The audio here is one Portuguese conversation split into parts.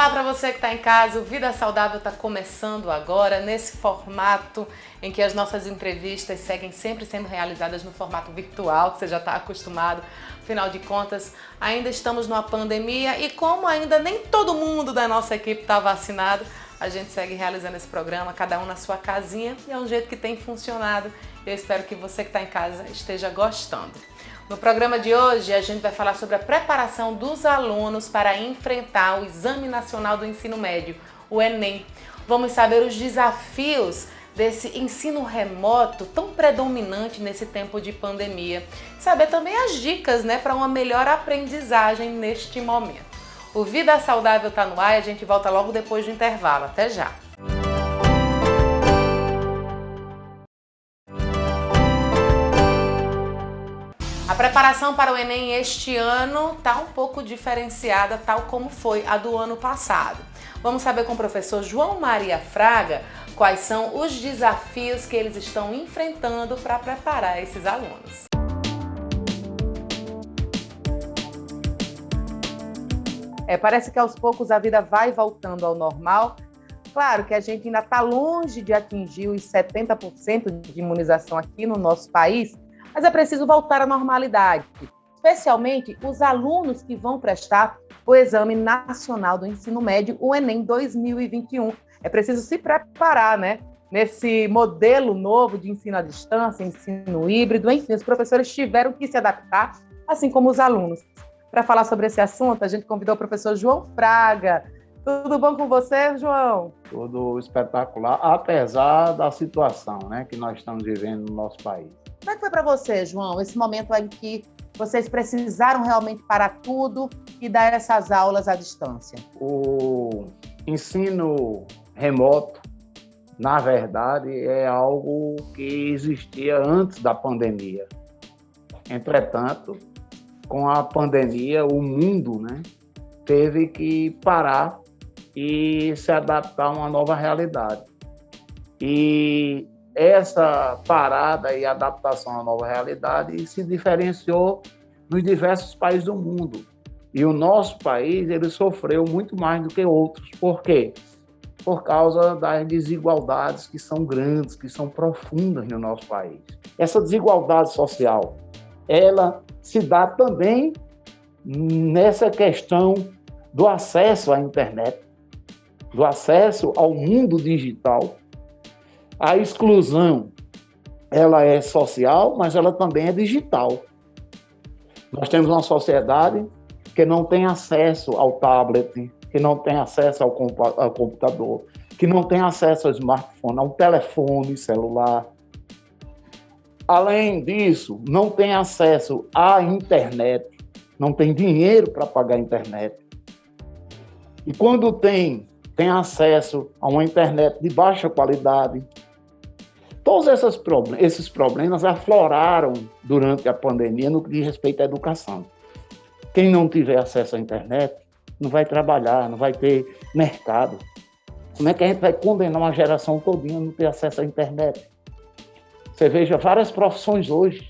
Olá para você que está em casa, o Vida Saudável está começando agora nesse formato em que as nossas entrevistas seguem sempre sendo realizadas no formato virtual, que você já está acostumado. Afinal de contas, ainda estamos numa pandemia e como ainda nem todo mundo da nossa equipe está vacinado, a gente segue realizando esse programa, cada um na sua casinha, e é um jeito que tem funcionado. Eu espero que você que está em casa esteja gostando. No programa de hoje, a gente vai falar sobre a preparação dos alunos para enfrentar o Exame Nacional do Ensino Médio, o Enem. Vamos saber os desafios desse ensino remoto tão predominante nesse tempo de pandemia. Saber também as dicas, para uma melhor aprendizagem neste momento. O Vida Saudável está no ar e a gente volta logo depois do intervalo. Até já! A preparação para o Enem este ano está um pouco diferenciada, tal como foi a do ano passado. Vamos saber com o professor João Maria Fraga quais são os desafios que eles estão enfrentando para preparar esses alunos. Parece que aos poucos a vida vai voltando ao normal. Claro que a gente ainda está longe de atingir os 70% de imunização aqui no nosso país, mas é preciso voltar à normalidade, especialmente os alunos que vão prestar o Exame Nacional do Ensino Médio, o Enem 2021. É preciso se preparar, nesse modelo novo de ensino à distância, ensino híbrido, enfim, os professores tiveram que se adaptar, assim como os alunos. Para falar sobre esse assunto, a gente convidou o professor João Fraga. Tudo bom com você, João? Tudo espetacular, apesar da situação, que nós estamos vivendo no nosso país. Como é que foi para você, João, esse momento em que vocês precisaram realmente parar tudo e dar essas aulas à distância? O ensino remoto, na verdade, é algo que existia antes da pandemia. Entretanto, com a pandemia, o mundo, teve que parar e se adaptar a uma nova realidade. E essa parada e adaptação à nova realidade se diferenciou nos diversos países do mundo. E o nosso país, ele sofreu muito mais do que outros. Por quê? Por causa das desigualdades que são grandes, que são profundas no nosso país. Essa desigualdade social, ela se dá também nessa questão do acesso à internet, do acesso ao mundo digital. A exclusão, ela é social, mas ela também é digital. Nós temos uma sociedade que não tem acesso ao tablet, que não tem acesso ao computador, que não tem acesso ao smartphone, ao telefone celular. Além disso, não tem acesso à internet, não tem dinheiro para pagar a internet. E quando tem acesso a uma internet de baixa qualidade. Todos esses problemas afloraram durante a pandemia no que diz respeito à educação. Quem não tiver acesso à internet não vai trabalhar, não vai ter mercado. Como é que a gente vai condenar uma geração todinha a não ter acesso à internet? Você veja várias profissões hoje.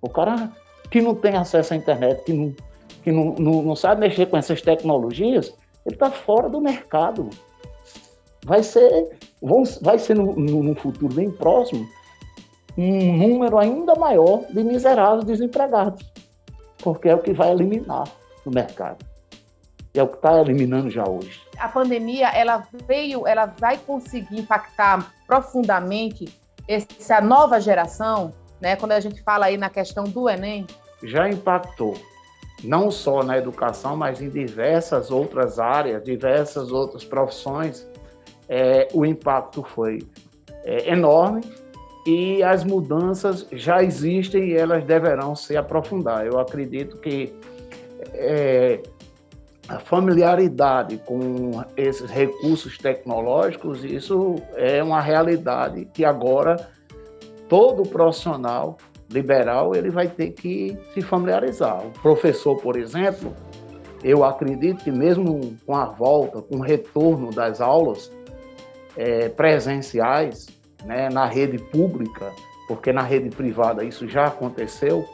O cara que não tem acesso à internet, que não sabe mexer com essas tecnologias, ele está fora do mercado. Vai ser no futuro bem próximo um número ainda maior de miseráveis desempregados, porque é o que vai eliminar do mercado. É o que está eliminando já hoje. A pandemia, ela vai conseguir impactar profundamente essa nova geração, quando a gente fala aí na questão do Enem? Já impactou. Não só na educação, mas em diversas outras áreas, diversas outras profissões, o impacto foi enorme e as mudanças já existem e elas deverão se aprofundar. Eu acredito que a familiaridade com esses recursos tecnológicos, isso é uma realidade que agora todo profissional liberal ele vai ter que se familiarizar. O professor, por exemplo, eu acredito que mesmo com a volta, com o retorno das aulas presenciais, na rede pública, porque na rede privada isso já aconteceu,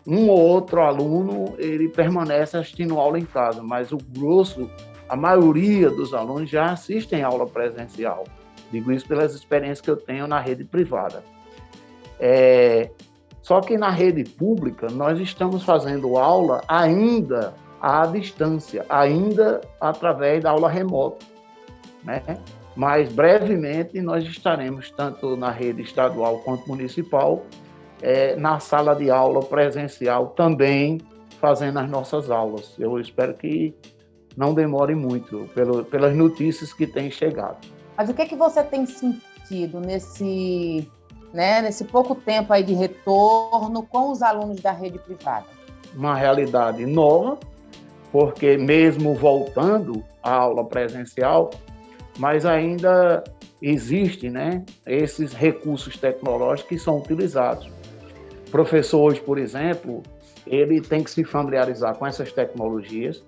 Um ou outro aluno, ele permanece assistindo aula em casa, mas o grosso, a maioria dos alunos já assistem aula presencial. Digo isso pelas experiências que eu tenho na rede privada. Só que na rede pública, nós estamos fazendo aula ainda à distância, ainda através da aula remota, né? Mas brevemente nós estaremos, tanto na rede estadual quanto municipal, na sala de aula presencial também fazendo as nossas aulas. Eu espero que não demore muito, pelas notícias que têm chegado. Mas o que é que você tem sentido nesse pouco tempo aí de retorno com os alunos da rede privada? Uma realidade nova, porque mesmo voltando à aula presencial, mas ainda existe, né, esses recursos tecnológicos que são utilizados. O professor hoje, por exemplo, ele tem que se familiarizar com essas tecnologias,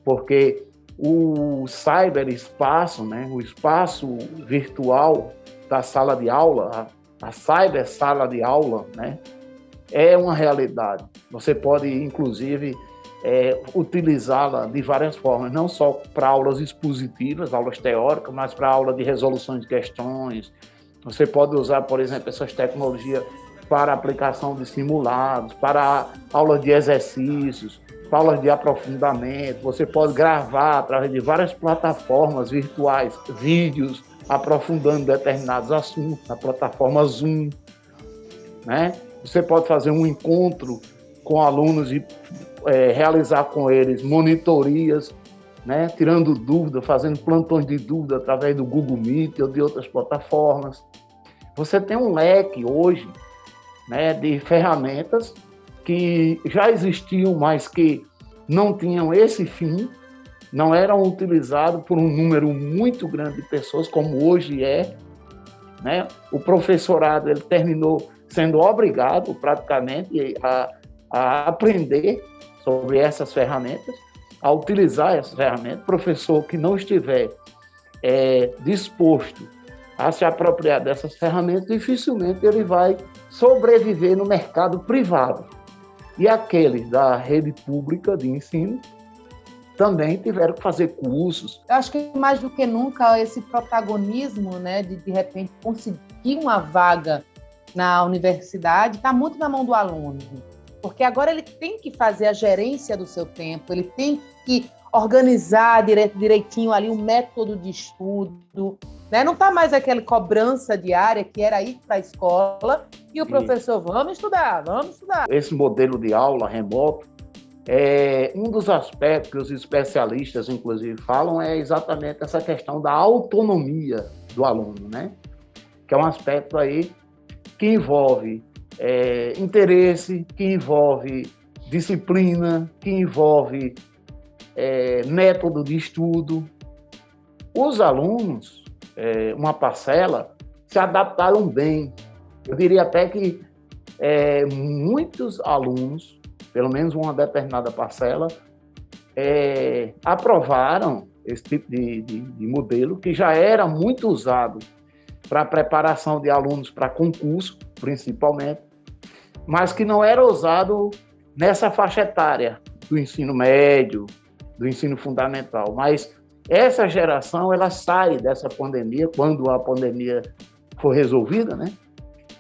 porque o cyberespaço, né, o espaço virtual da sala de aula, a cyber sala de aula, né, é uma realidade. Você pode, inclusive, utilizá-la de várias formas, não só para aulas expositivas, aulas teóricas, mas para aula de resolução de questões. Você pode usar, por exemplo, essas tecnologias para aplicação de simulados, para aulas de exercícios, para aulas de aprofundamento. Você pode gravar através de várias plataformas virtuais, vídeos aprofundando determinados assuntos, na plataforma Zoom, né? Você pode fazer um encontro com alunos e realizar com eles monitorias, né? Tirando dúvida, fazendo plantões de dúvida através do Google Meet ou de outras plataformas. Você tem um leque hoje, né, de ferramentas que já existiam, mas que não tinham esse fim, não eram utilizados por um número muito grande de pessoas, como hoje é, né? O professorado ele terminou sendo obrigado, praticamente, a aprender sobre essas ferramentas, a utilizar essas ferramentas. O professor que não estiver disposto a se apropriar dessas ferramentas, dificilmente ele vai sobreviver no mercado privado. E aqueles da rede pública de ensino também tiveram que fazer cursos. Eu acho que mais do que nunca esse protagonismo, né, de repente conseguir uma vaga na universidade está muito na mão do aluno, porque agora ele tem que fazer a gerência do seu tempo, ele tem que organizar direitinho ali o método de estudo, né? Não está mais aquela cobrança diária que era ir para a escola e o professor, vamos estudar. Esse modelo de aula remoto, um dos aspectos que os especialistas, inclusive, falam é exatamente essa questão da autonomia do aluno, né? Que é um aspecto aí que envolve interesse, que envolve disciplina, que envolve método de estudo. Os alunos, uma parcela, se adaptaram bem. Eu diria até que muitos alunos, pelo menos uma determinada parcela, aprovaram esse tipo de modelo, que já era muito usado para a preparação de alunos para concurso, principalmente, mas que não era usado nessa faixa etária do ensino médio, do ensino fundamental. Mas essa geração, ela sai dessa pandemia, quando a pandemia for resolvida, né?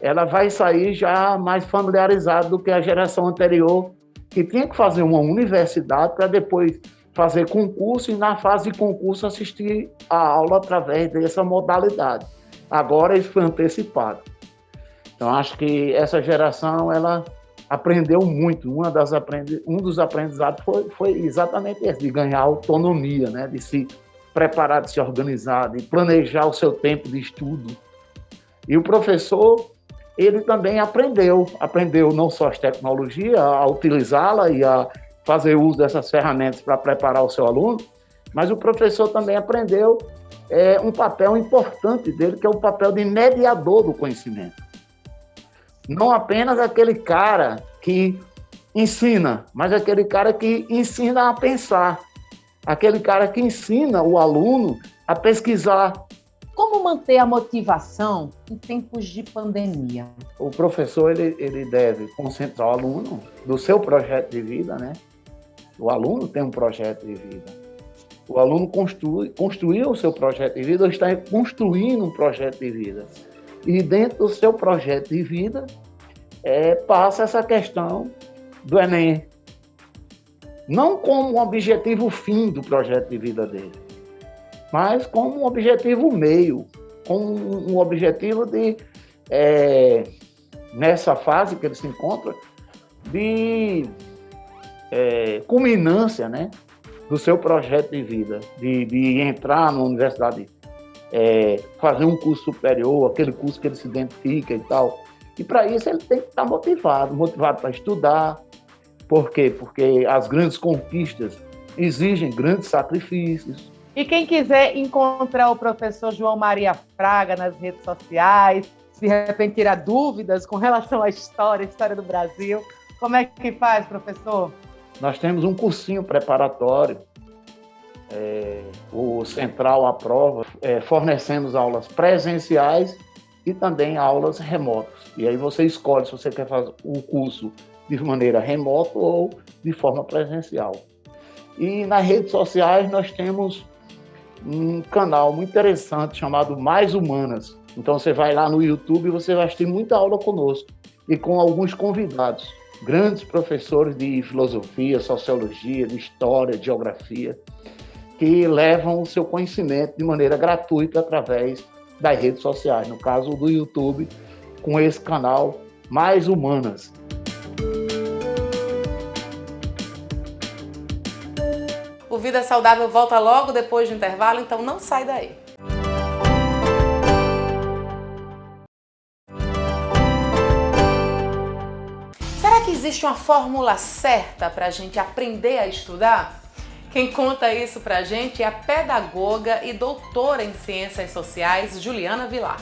Ela vai sair já mais familiarizada do que a geração anterior, que tinha que fazer uma universidade para depois fazer concurso e, na fase de concurso, assistir a aula através dessa modalidade. Agora isso foi antecipado. Então, acho que essa geração, ela aprendeu muito. Um dos aprendizados foi exatamente esse, de ganhar autonomia, né? De se preparar, de se organizar, de planejar o seu tempo de estudo. E o professor, ele também aprendeu não só as tecnologias, a utilizá-la e a fazer uso dessas ferramentas para preparar o seu aluno, mas o professor também aprendeu um papel importante dele, que é o papel de mediador do conhecimento. Não apenas aquele cara que ensina, mas aquele cara que ensina a pensar, aquele cara que ensina o aluno a pesquisar. como manter a motivação em tempos de pandemia? O professor ele deve concentrar o aluno do seu projeto de vida, né? O aluno tem um projeto de vida. O aluno construiu o seu projeto de vida ou está construindo um projeto de vida. E dentro do seu projeto de vida, passa essa questão do Enem. Não como um objetivo fim do projeto de vida dele, mas como um objetivo meio, como um objetivo de, nessa fase que ele se encontra, de culminância, né, do seu projeto de vida, de entrar na universidade, fazer um curso superior, aquele curso que ele se identifica e tal. E para isso ele tem que estar motivado para estudar. Por quê? Porque as grandes conquistas exigem grandes sacrifícios. E quem quiser encontrar o professor João Maria Fraga nas redes sociais, se de repente tirar dúvidas com relação à história do Brasil, como é que faz, professor? Nós temos um cursinho preparatório, o Central à Prova, fornecemos aulas presenciais e também aulas remotas. E aí você escolhe se você quer fazer o curso de maneira remota ou de forma presencial. E nas redes sociais nós temos um canal muito interessante chamado Mais Humanas. Então você vai lá no YouTube e você vai assistir muita aula conosco e com alguns convidados, grandes professores de filosofia, sociologia, de história, de geografia, que levam o seu conhecimento de maneira gratuita através das redes sociais, no caso do YouTube, com esse canal Mais Humanas. O Vida Saudável volta logo depois do intervalo, então não sai daí. Será que existe uma fórmula certa para a gente aprender a estudar? Quem conta isso para a gente é a pedagoga e doutora em Ciências Sociais, Juliana Vilar.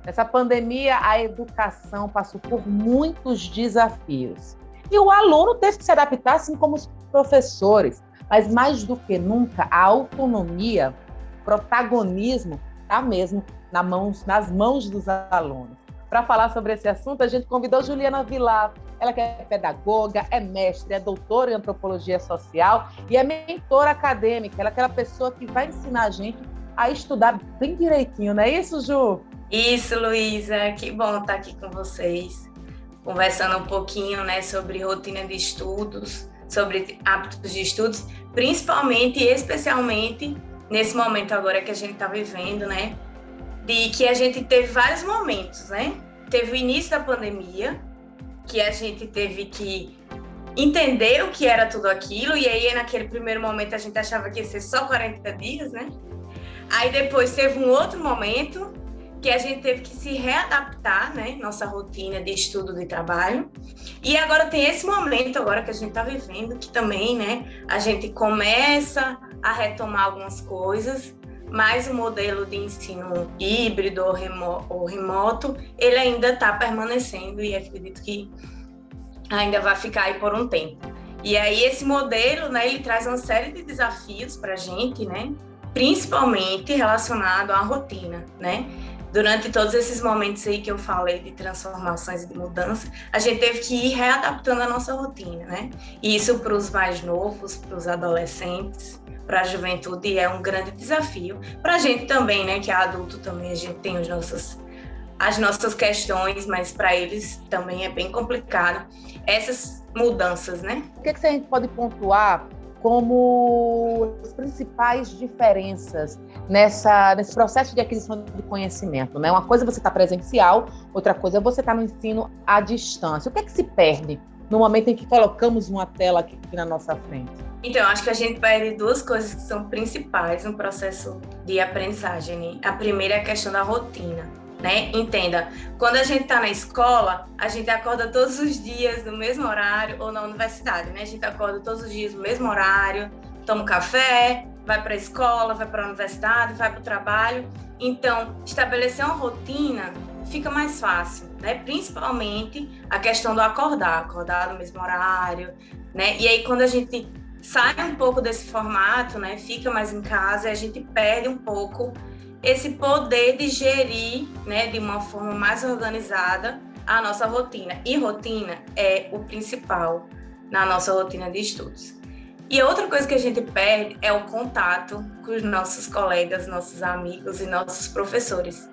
Nessa pandemia, a educação passou por muitos desafios. E o aluno teve que se adaptar, assim como os professores. Mas, mais do que nunca, a autonomia, o protagonismo, está mesmo nas mãos dos alunos. Para falar sobre esse assunto, a gente convidou Juliana Vilar. Ela que é pedagoga, é mestre, é doutora em antropologia social e é mentora acadêmica. Ela é aquela pessoa que vai ensinar a gente a estudar bem direitinho, não é isso, Ju? Isso, Luísa, que bom estar aqui com vocês, conversando um pouquinho, né, sobre rotina de estudos, sobre hábitos de estudos, principalmente e especialmente nesse momento agora que a gente está vivendo, né, de que a gente teve vários momentos, né, teve o início da pandemia, que a gente teve que entender o que era tudo aquilo, e aí naquele primeiro momento a gente achava que ia ser só 40 dias, né, aí depois teve um outro momento que a gente teve que se readaptar, né, nossa rotina de estudo, de trabalho. E agora tem esse momento agora que a gente está vivendo, que também, né, a gente começa a retomar algumas coisas, mas o modelo de ensino híbrido ou remoto, ele ainda está permanecendo e acredito que ainda vai ficar aí por um tempo. E aí esse modelo, né, ele traz uma série de desafios para a gente, né, principalmente relacionado à rotina, né. Durante todos esses momentos aí que eu falei de transformações e de mudança, a gente teve que ir readaptando a nossa rotina, né? E isso para os mais novos, para os adolescentes, para a juventude é um grande desafio. Para a gente também, né, que é adulto também, a gente tem as nossas questões, mas para eles também é bem complicado essas mudanças, né? O que a gente pode pontuar como as principais diferenças nesse processo de aquisição de conhecimento, né? Uma coisa é você estar presencial, outra coisa é você estar no ensino à distância. O que é que se perde no momento em que colocamos uma tela aqui na nossa frente? Então, acho que a gente perde duas coisas que são principais no processo de aprendizagem, né? A primeira é a questão da rotina, né? Entenda, quando a gente está na escola, a gente acorda todos os dias no mesmo horário, ou na universidade, né? A gente acorda todos os dias no mesmo horário, toma um café, vai para a escola, vai para a universidade, vai para o trabalho. Então, estabelecer uma rotina fica mais fácil, né? Principalmente a questão do acordar no mesmo horário, né? E aí, quando a gente sai um pouco desse formato, né? Fica mais em casa e a gente perde um pouco esse poder de gerir, né, de uma forma mais organizada a nossa rotina. E rotina é o principal na nossa rotina de estudos. E outra coisa que a gente perde é o contato com os nossos colegas, nossos amigos e nossos professores.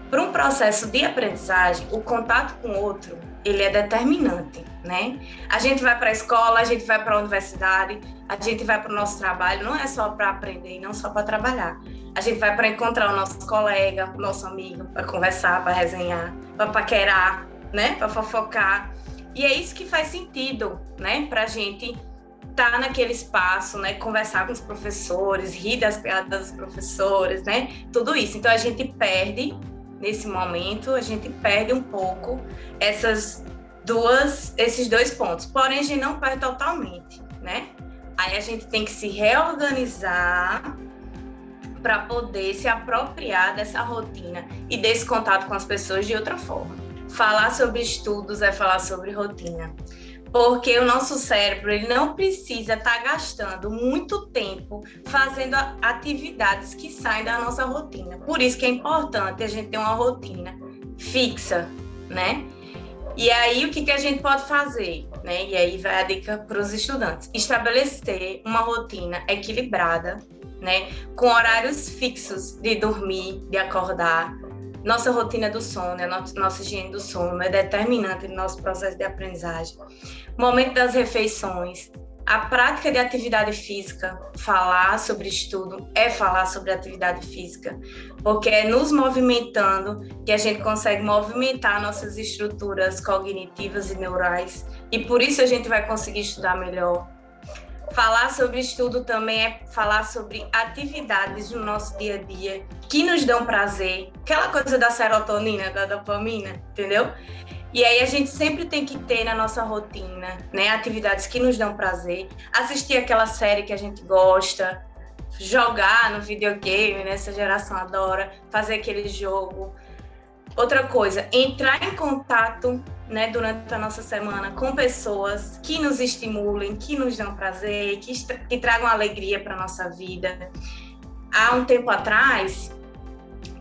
Para um processo de aprendizagem, o contato com o outro, ele é determinante, né? A gente vai para a escola, a gente vai para a universidade, a gente vai para o nosso trabalho, não é só para aprender e não só para trabalhar. A gente vai para encontrar o nosso colega, o nosso amigo, para conversar, para resenhar, para paquerar, né? Para fofocar. E é isso que faz sentido, né? Para a gente estar naquele espaço, né? Conversar com os professores, rir das piadas dos professores, né? Tudo isso. Então, a gente perde, nesse momento, a gente perde um pouco esses dois pontos. Porém, a gente não perde totalmente, né? Aí a gente tem que se reorganizar para poder se apropriar dessa rotina e desse contato com as pessoas de outra forma. Falar sobre estudos é falar sobre rotina, porque o nosso cérebro ele não precisa estar gastando muito tempo fazendo atividades que saem da nossa rotina. Por isso que é importante a gente ter uma rotina fixa, né? E aí, o que a gente pode fazer, né? E aí vai a dica para os estudantes. Estabelecer uma rotina equilibrada, né? Com horários fixos de dormir, de acordar. Nossa rotina do sono, nossa higiene do sono é determinante no nosso processo de aprendizagem. Momento das refeições, a prática de atividade física, falar sobre estudo é falar sobre atividade física, porque é nos movimentando que a gente consegue movimentar nossas estruturas cognitivas e neurais, e por isso a gente vai conseguir estudar melhor. Falar sobre estudo também é falar sobre atividades no nosso dia a dia que nos dão prazer, aquela coisa da serotonina, da dopamina, entendeu? E aí a gente sempre tem que ter na nossa rotina, né, atividades que nos dão prazer, assistir aquela série que a gente gosta, jogar no videogame, né, essa geração adora, fazer aquele jogo. Outra coisa, entrar em contato, né, durante a nossa semana com pessoas que nos estimulem, que nos dão prazer, que tragam alegria para a nossa vida. Há um tempo atrás,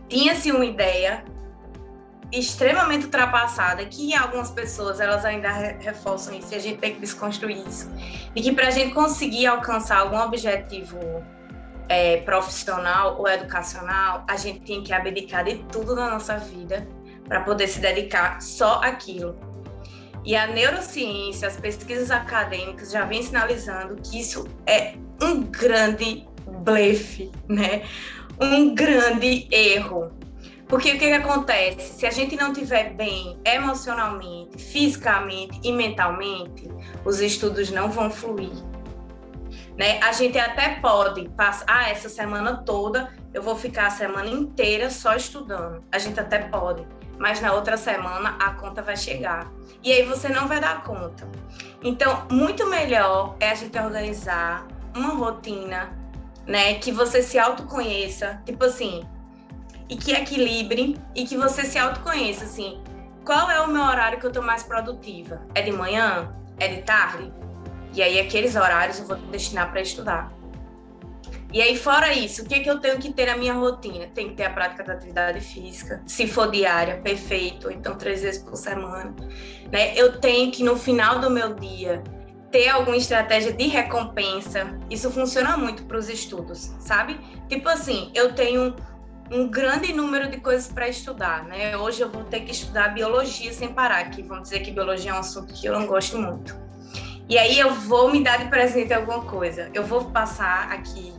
tinha-se uma ideia extremamente ultrapassada, que algumas pessoas elas ainda reforçam isso, e a gente tem que desconstruir isso, de que para a gente conseguir alcançar algum objetivo profissional ou educacional, a gente tem que abdicar de tudo na nossa vida para poder se dedicar só àquilo. E a neurociência, as pesquisas acadêmicas já vêm sinalizando que isso é um grande blefe, né? Um grande erro. Porque o que acontece? Se a gente não estiver bem emocionalmente, fisicamente e mentalmente, os estudos não vão fluir. Né? A gente até pode passar, essa semana toda, eu vou ficar a semana inteira só estudando. A gente até pode, mas na outra semana a conta vai chegar. E aí você não vai dar conta. Então, muito melhor é a gente organizar uma rotina, né? Que você se autoconheça, tipo assim, e que equilibre e que você se autoconheça, assim, qual é o meu horário que eu estou mais produtiva? É de manhã? É de tarde? E aí, aqueles horários eu vou destinar para estudar. E aí, fora isso, o que eu tenho que ter na minha rotina? Tem que ter a prática da atividade física. Se for diária, perfeito. Ou então, 3 vezes por semana. Né? Eu tenho que, no final do meu dia, ter alguma estratégia de recompensa. Isso funciona muito para os estudos, sabe? Tipo assim, eu tenho um grande número de coisas para estudar, né? Hoje eu vou ter que estudar biologia sem parar, que vamos dizer que biologia é um assunto que eu não gosto muito. E aí eu vou me dar de presente alguma coisa. Eu vou passar aqui,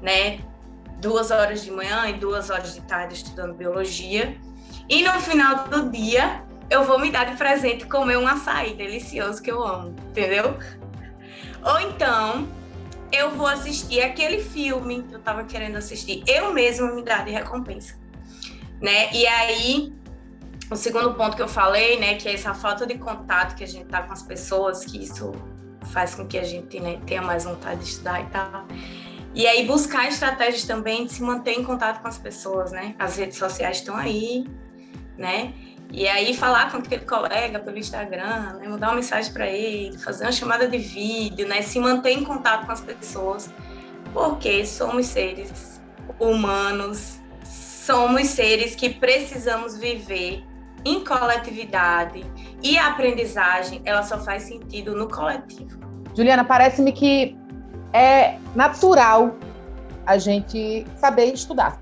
né, 2 horas de manhã e 2 horas de tarde estudando biologia. E no final do dia, eu vou me dar de presente comer um açaí delicioso que eu amo, entendeu? Ou então, eu vou assistir aquele filme que eu estava querendo assistir. Eu mesma me dar de recompensa, né? E aí, o segundo ponto que eu falei, né, que é essa falta de contato que a gente tá com as pessoas, que isso faz com que a gente, né, tenha mais vontade de estudar e tal. E aí buscar estratégias também de se manter em contato com as pessoas, né? As redes sociais estão aí, né? E aí falar com aquele colega pelo Instagram, né, mandar uma mensagem para ele, fazer uma chamada de vídeo, né, se manter em contato com as pessoas, porque somos seres humanos, somos seres que precisamos viver em coletividade, e a aprendizagem, ela só faz sentido no coletivo. Juliana, parece-me que é natural a gente saber estudar.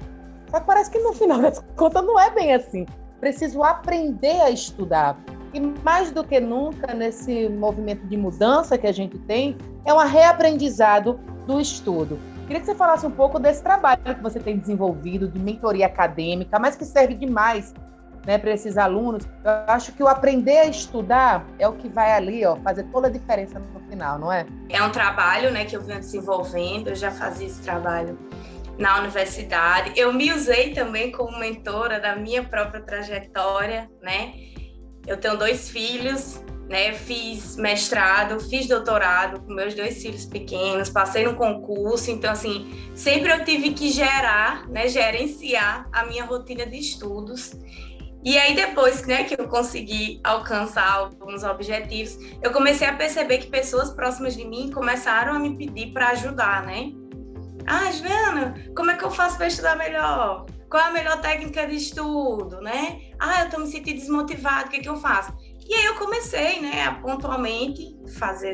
Só que parece que no final das contas não é bem assim. Preciso aprender a estudar. E mais do que nunca, nesse movimento de mudança que a gente tem, é um reaprendizado do estudo. Queria que você falasse um pouco desse trabalho que você tem desenvolvido, de mentoria acadêmica, mas que serve demais, né, para esses alunos. Eu acho que o aprender a estudar é o que vai ali, fazer toda a diferença no final, não é? É um trabalho, né, que eu venho desenvolvendo, eu já fazia esse trabalho na universidade. Eu me usei também como mentora da minha própria trajetória, né? Eu tenho 2 filhos, né? Fiz mestrado, fiz doutorado com meus 2 filhos pequenos, passei no concurso, então assim, sempre eu tive que gerenciar a minha rotina de estudos. E aí depois, né, que eu consegui alcançar alguns objetivos, eu comecei a perceber que pessoas próximas de mim começaram a me pedir para ajudar, né? Ah, Juliana, como é que eu faço para estudar melhor? Qual é a melhor técnica de estudo, né? Ah, eu estou me sentindo desmotivada, o que eu faço? E aí eu comecei, né, a pontualmente fazer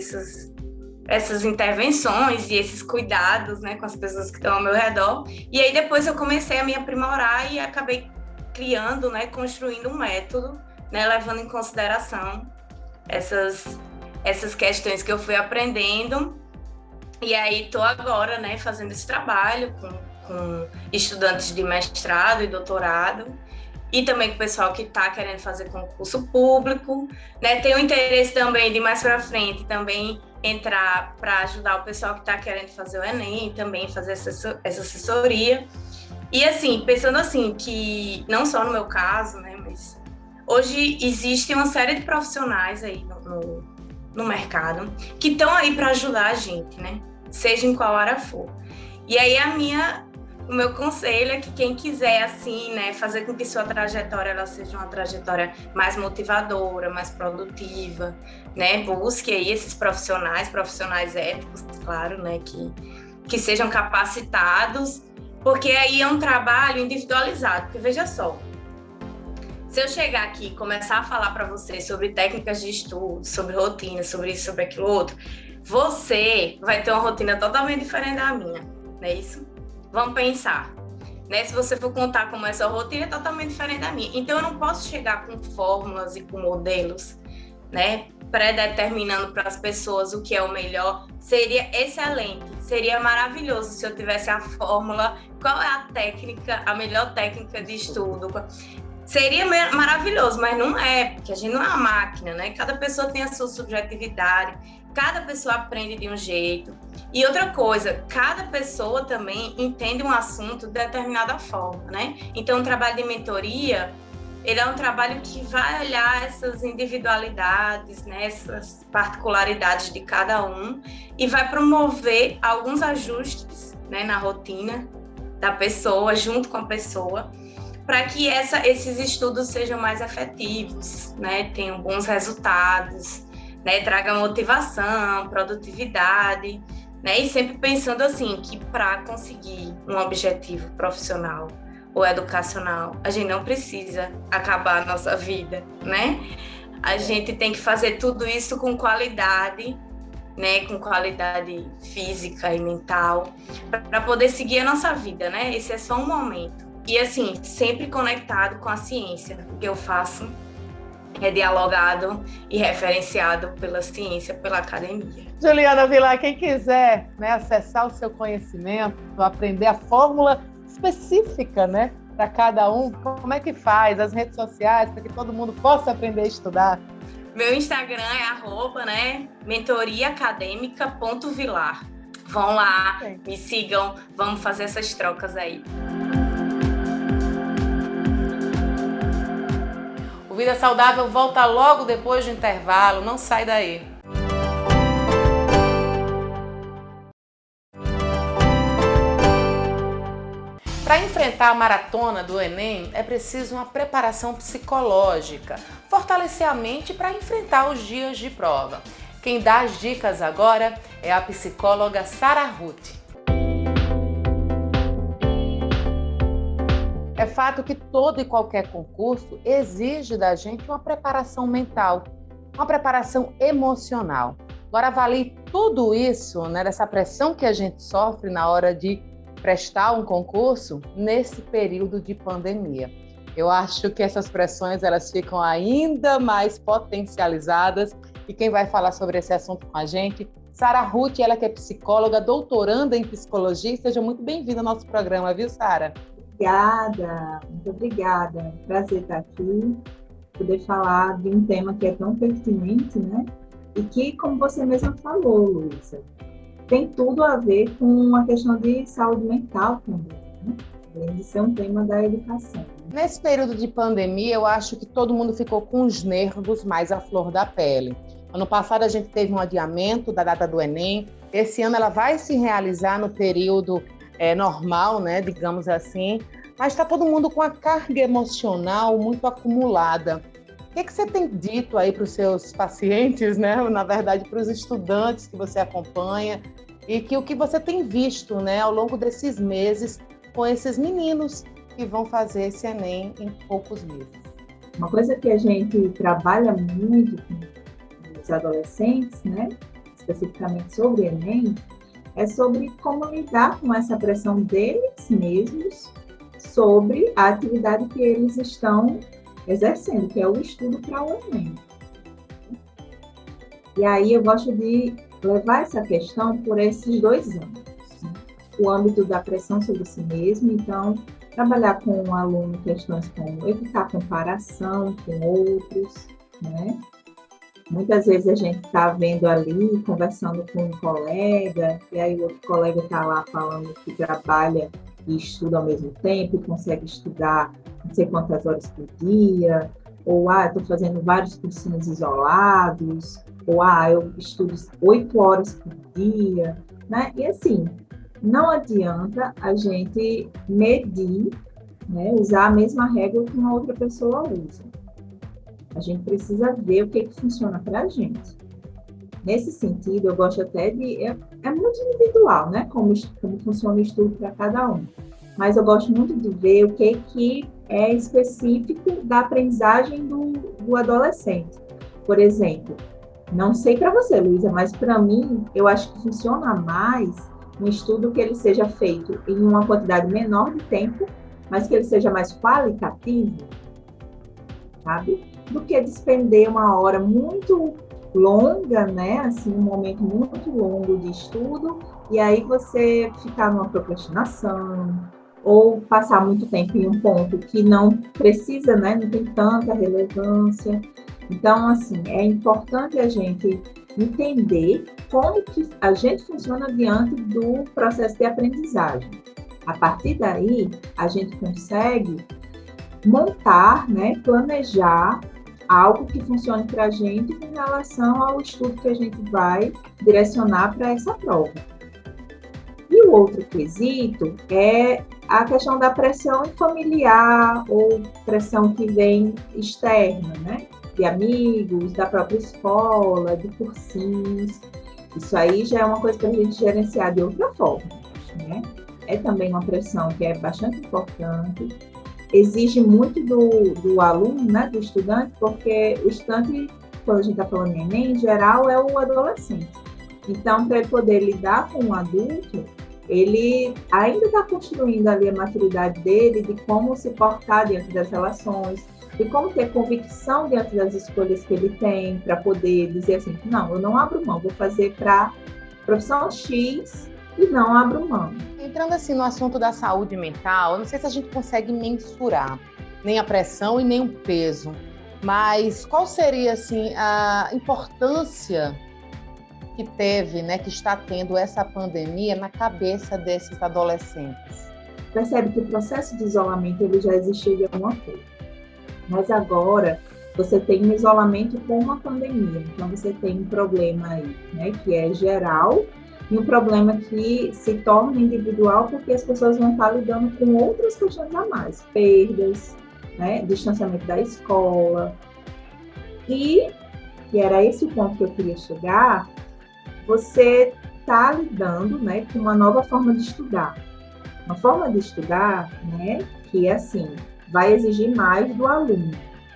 essas intervenções e esses cuidados, né, com as pessoas que estão ao meu redor. E aí depois eu comecei a me aprimorar e acabei criando, né, construindo um método, né, levando em consideração essas questões que eu fui aprendendo. E aí estou agora, né, fazendo esse trabalho com estudantes de mestrado e doutorado, e também com o pessoal que está querendo fazer concurso público, né? Tenho interesse também de mais para frente também entrar para ajudar o pessoal que está querendo fazer o Enem, também fazer essa assessoria. E assim, pensando assim, que não só no meu caso, né, mas hoje existe uma série de profissionais aí no mercado que estão aí para ajudar a gente, né? Seja em qual área for. E aí o meu conselho é que quem quiser, assim, né, fazer com que sua trajetória ela seja uma trajetória mais motivadora, mais produtiva, né, busque aí esses profissionais éticos, claro, né, que sejam capacitados, porque aí é um trabalho individualizado, porque veja só, se eu chegar aqui e começar a falar para você sobre técnicas de estudo, sobre rotina, sobre isso, sobre aquilo outro, você vai ter uma rotina totalmente diferente da minha, não é isso? Vamos pensar, né? Se você for contar como é a sua rotina, é totalmente diferente da minha. Então, eu não posso chegar com fórmulas e com modelos, né, pré-determinando para as pessoas o que é o melhor. Seria excelente, seria maravilhoso se eu tivesse a fórmula, qual é a técnica, a melhor técnica de estudo. Seria maravilhoso, mas não é, porque a gente não é uma máquina, né? Cada pessoa tem a sua subjetividade, cada pessoa aprende de um jeito. E outra coisa, cada pessoa também entende um assunto de determinada forma, né? Então, o trabalho de mentoria, ele é um trabalho que vai olhar essas individualidades, né? Essas particularidades de cada um e vai promover alguns ajustes, né, na rotina da pessoa, junto com a pessoa, para que esses estudos sejam mais efetivos, né? Tenham bons resultados, né, traga motivação, produtividade, né, e sempre pensando assim, que para conseguir um objetivo profissional ou educacional, a gente não precisa acabar a nossa vida, né? A gente tem que fazer tudo isso com qualidade, né, com qualidade física e mental, para poder seguir a nossa vida, né? Esse é só um momento. E assim, sempre conectado com a ciência, o que eu faço é dialogado e referenciado pela ciência, pela academia. Juliana Vilar, quem quiser, né, acessar o seu conhecimento, aprender a fórmula específica, né, para cada um, como é que faz? As redes sociais, para que todo mundo possa aprender a estudar? Meu Instagram é @, mentoriaacademica.vilar. Vão lá, me sigam, vamos fazer essas trocas aí. O Vida Saudável volta logo depois do intervalo, não sai daí. Para enfrentar a maratona do Enem, é preciso uma preparação psicológica, fortalecer a mente para enfrentar os dias de prova. Quem dá as dicas agora é a psicóloga Sara Ruth. É fato que todo e qualquer concurso exige da gente uma preparação mental, uma preparação emocional. Agora, avalie tudo isso, né, dessa pressão que a gente sofre na hora de prestar um concurso nesse período de pandemia. Eu acho que essas pressões elas ficam ainda mais potencializadas e quem vai falar sobre esse assunto com a gente, Sara Ruth, ela que é psicóloga, doutoranda em psicologia. Seja muito bem-vinda ao nosso programa, viu, Sara? Obrigada, muito obrigada. Prazer estar aqui, poder falar de um tema que é tão pertinente, né? E que, como você mesma falou, Luísa, tem tudo a ver com a questão de saúde mental também, né? Além de ser um tema da educação. Nesse período de pandemia, eu acho que todo mundo ficou com os nervos mais à flor da pele. Ano passado a gente teve um adiamento da data do Enem. Esse ano ela vai se realizar no período normal, né, digamos assim. Mas está todo mundo com a carga emocional muito acumulada. O que você tem dito aí para os seus pacientes, né? Na verdade, para os estudantes que você acompanha e que o que você tem visto, né, ao longo desses meses com esses meninos que vão fazer esse Enem em poucos meses? Uma coisa que a gente trabalha muito com os adolescentes, né, especificamente sobre Enem, é sobre como lidar com essa pressão deles mesmos sobre a atividade que eles estão exercendo, que é o estudo para o Enem. E aí eu gosto de levar essa questão por esses 2 âmbitos. O âmbito da pressão sobre si mesmo, então, trabalhar com o aluno questões como evitar comparação com outros, né? Muitas vezes a gente está vendo ali, conversando com um colega, e aí o outro colega está lá falando que trabalha e estuda ao mesmo tempo, e consegue estudar não sei quantas horas por dia, ou estou fazendo vários cursinhos isolados, ou eu estudo 8 horas por dia, né? E assim, não adianta a gente medir, né, usar a mesma regra que uma outra pessoa usa. A gente precisa ver o que funciona para a gente. Nesse sentido, eu gosto até de... É muito individual, né? Como funciona o estudo para cada um. Mas eu gosto muito de ver o que é específico da aprendizagem do adolescente. Por exemplo, não sei para você, Luísa, mas para mim, eu acho que funciona mais um estudo que ele seja feito em uma quantidade menor de tempo, mas que ele seja mais qualitativo, sabe? Do que despender uma hora muito longa, né? Assim, um momento muito longo de estudo, e aí você ficar numa procrastinação, ou passar muito tempo em um ponto que não precisa, né? Não tem tanta relevância. Então, assim, é importante a gente entender como que a gente funciona diante do processo de aprendizagem. A partir daí, a gente consegue montar, né? Planejar algo que funcione para a gente com relação ao estudo que a gente vai direcionar para essa prova. E o outro quesito é a questão da pressão familiar ou pressão que vem externa, né? De amigos, da própria escola, de cursinhos. Isso aí já é uma coisa para a gente gerenciar de outra forma, né? É também uma pressão que é bastante importante. Exige muito do aluno, né, do estudante, porque o estudante, quando a gente está falando em Enem, em geral, é o adolescente. Então, para ele poder lidar com um adulto, ele ainda está construindo ali a maturidade dele, de como se portar diante das relações, de como ter convicção diante das escolhas que ele tem, para poder dizer assim, não, eu não abro mão, vou fazer para profissão X e não abro mão. Entrando assim no assunto da saúde mental, eu não sei se a gente consegue mensurar nem a pressão e nem o peso, mas qual seria assim a importância que teve, né, que está tendo essa pandemia na cabeça desses adolescentes? Percebe que o processo de isolamento ele já existia de alguma forma, mas agora você tem um isolamento com uma pandemia, então você tem um problema aí, né, que é geral, e um problema que se torna individual porque as pessoas vão estar lidando com outras questões a mais, perdas, né, distanciamento da escola. E era esse o ponto que eu queria chegar, você está lidando, né, com uma nova forma de estudar. Uma forma de estudar, né, que assim, vai exigir mais do aluno.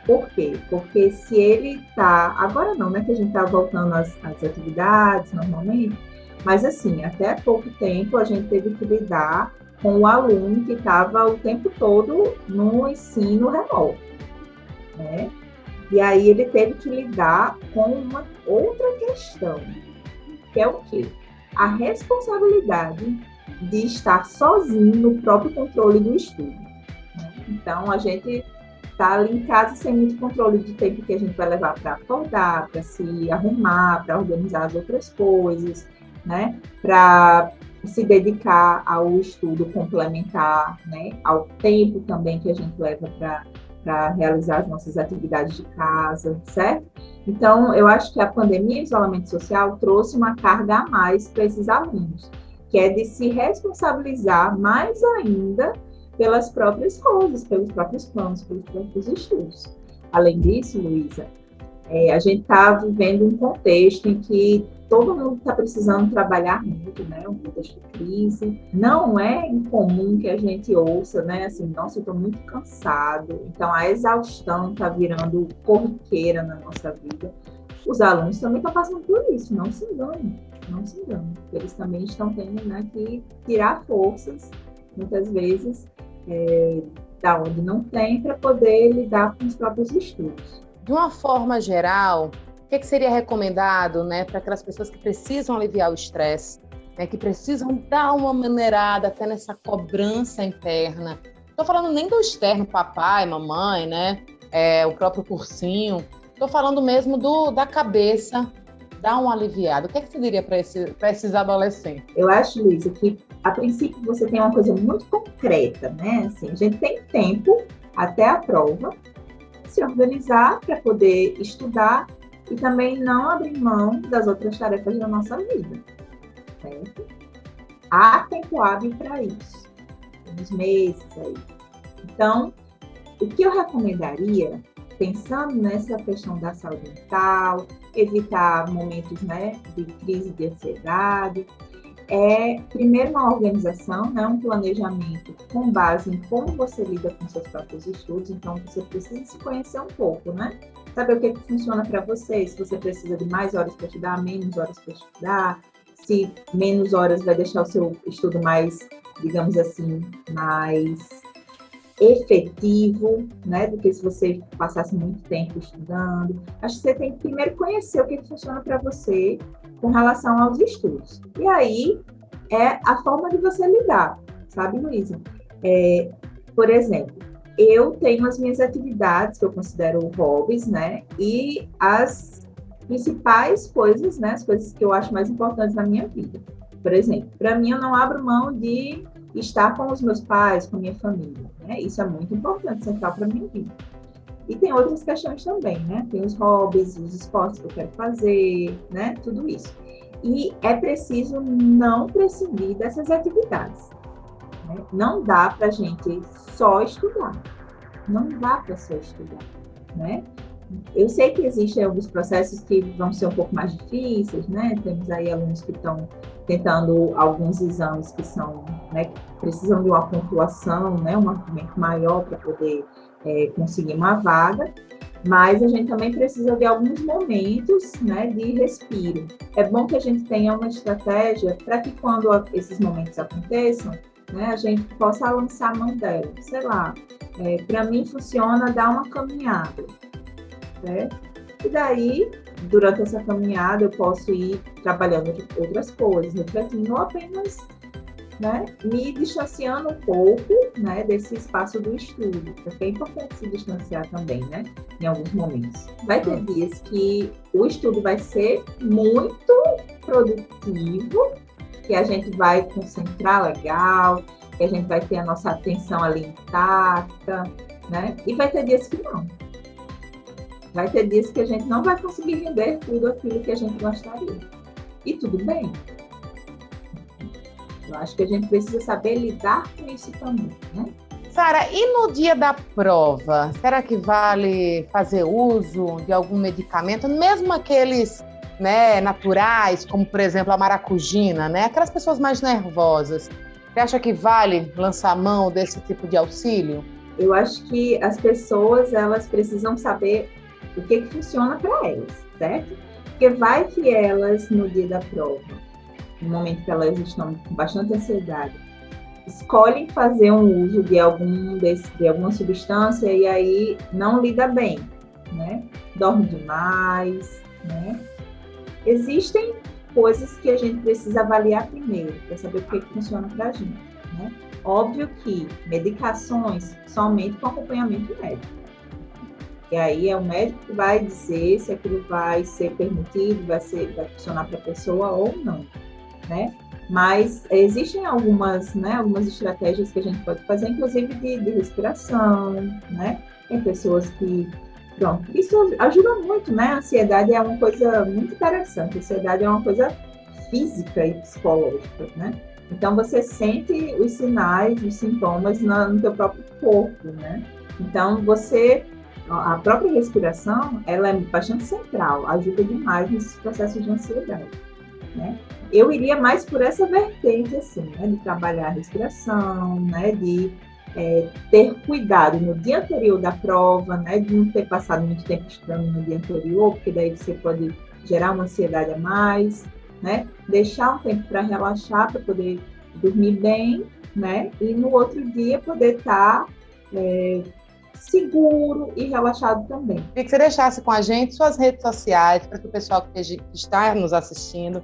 Por quê? Porque se ele está... Agora não, né, que a gente está voltando às atividades normalmente, mas assim, até há pouco tempo a gente teve que lidar com o aluno que estava o tempo todo no ensino remoto, né? E aí ele teve que lidar com uma outra questão, que é o quê? A responsabilidade de estar sozinho no próprio controle do estudo, né? Então, a gente está ali em casa sem muito controle do tempo que a gente vai levar para acordar, para se arrumar, para organizar as outras coisas, né? Para se dedicar ao estudo complementar, né? Ao tempo também que a gente leva para realizar as nossas atividades de casa, certo? Então, eu acho que a pandemia e o isolamento social trouxe uma carga a mais para esses alunos, que é de se responsabilizar mais ainda pelas próprias coisas, pelos próprios planos, pelos próprios estudos. Além disso, Luísa, a gente está vivendo um contexto em que todo mundo está precisando trabalhar muito, né? Um contexto de crise. Não é incomum que a gente ouça, né? Assim, nossa, eu estou muito cansado. Então, a exaustão está virando corriqueira na nossa vida. Os alunos também estão passando por isso, não se enganem. Eles também estão tendo, né, que tirar forças, muitas vezes, da onde não tem, para poder lidar com os próprios estudos. De uma forma geral, o que seria recomendado, né, para aquelas pessoas que precisam aliviar o estresse, né, que precisam dar uma maneirada até nessa cobrança interna? Não estou falando nem do externo, papai, mamãe, né, o próprio cursinho. Estou falando mesmo da cabeça, dar uma aliviada. O que você diria para esses adolescentes? Eu acho, Luísa, que a princípio você tem uma coisa muito concreta, né? Assim, a gente tem tempo até a prova, se organizar para poder estudar e também não abrir mão das outras tarefas da nossa vida, certo? Há tempo hábil para isso, uns meses aí. Então, o que eu recomendaria, pensando nessa questão da saúde mental, evitar momentos, né, de crise de ansiedade, primeiro uma organização, né, um planejamento com base em como você lida com seus próprios estudos. Então, você precisa se conhecer um pouco, né? Saber o que funciona para você, se você precisa de mais horas para estudar, menos horas para estudar, se menos horas vai deixar o seu estudo mais, digamos assim, mais efetivo, né, do que se você passasse muito tempo estudando. Acho que você tem que primeiro conhecer o que funciona para você com relação aos estudos. E aí é a forma de você lidar, sabe, Luísa? Por exemplo, eu tenho as minhas atividades que eu considero hobbies, né, e as principais coisas, né, as coisas que eu acho mais importantes na minha vida. Por exemplo, para mim, eu não abro mão de estar com os meus pais, com a minha família, né? Isso é muito importante, central para a minha vida. E tem outras questões também, né? Tem os hobbies, os esportes que eu quero fazer, né? Tudo isso. E é preciso não prescindir dessas atividades, né? Não dá para a gente só estudar. Não dá para só estudar, né? Eu sei que existem alguns processos que vão ser um pouco mais difíceis, né? Temos aí alunos que estão tentando alguns exames que são, né, que precisam de uma pontuação, né, um argumento maior para poder conseguir uma vaga, mas a gente também precisa de alguns momentos, né, de respiro. É bom que a gente tenha uma estratégia para que quando esses momentos aconteçam, né, a gente possa lançar a mão dela. Sei lá, para mim funciona dar uma caminhada, certo? E daí, durante essa caminhada, eu posso ir trabalhando outras coisas, refletindo, ou apenas, né, me distanciando um pouco, né, desse espaço do estudo, porque é importante se distanciar também, né, em alguns momentos. Vai ter dias que o estudo vai ser muito produtivo, que a gente vai concentrar legal, que a gente vai ter a nossa atenção ali intacta, né, e vai ter dias que não. Vai ter dias que a gente não vai conseguir render tudo aquilo que a gente gostaria. E tudo bem. Eu acho que a gente precisa saber lidar com isso também, né? Sara, e no dia da prova, será que vale fazer uso de algum medicamento, mesmo aqueles, né, naturais, como por exemplo a maracujina, né? Aquelas pessoas mais nervosas. Você acha que vale lançar mão desse tipo de auxílio? Eu acho que as pessoas, elas precisam saber o que funciona para elas, certo? Porque vai que elas, no dia da prova, no momento que elas estão com bastante ansiedade, escolhem fazer um uso de alguma substância e aí não lida bem, né? Dorme demais, né? Existem coisas que a gente precisa avaliar primeiro, para saber o que funciona para a gente, né? Óbvio que medicações somente com acompanhamento médico. E aí é o médico que vai dizer se aquilo vai ser permitido, vai funcionar para a pessoa ou não, né? Mas existem algumas estratégias que a gente pode fazer, inclusive de respiração, né? Tem pessoas que... Pronto, isso ajuda muito, né? A ansiedade é uma coisa muito interessante. A ansiedade é uma coisa física e psicológica, né? Então, você sente os sinais, os sintomas no teu próprio corpo, né? Então, a própria respiração, ela é bastante central, ajuda demais nesses processos de ansiedade, né? Eu iria mais por essa vertente, assim, né? De trabalhar a respiração, né? De ter cuidado no dia anterior da prova, né? De não ter passado muito tempo estudando no dia anterior, porque daí você pode gerar uma ansiedade a mais, né? Deixar um tempo para relaxar, para poder dormir bem, né? E no outro dia poder estar seguro e relaxado também. Queria que você deixasse com a gente suas redes sociais, para que o pessoal que está nos assistindo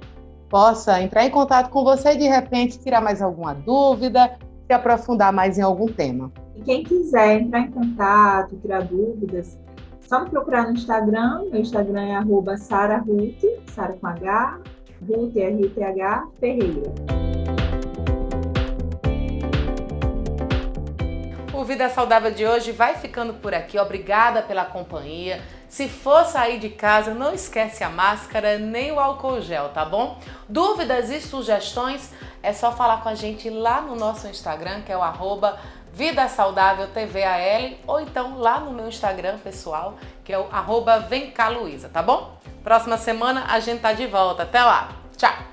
possa entrar em contato com você e, de repente, tirar mais alguma dúvida, se aprofundar mais em algum tema. E quem quiser entrar em contato, tirar dúvidas, só me procurar no Instagram. Meu Instagram é @SaraRuth, Sara com H, Ruth, R-U-T-H, Ferreira. O Vida Saudável de hoje vai ficando por aqui. Obrigada pela companhia. Se for sair de casa, não esquece a máscara nem o álcool gel, tá bom? Dúvidas e sugestões, é só falar com a gente lá no nosso Instagram, que é o @VidaSaudávelTVAL, ou então lá no meu Instagram pessoal, que é o @VemCaLuísa, tá bom? Próxima semana a gente tá de volta. Até lá. Tchau!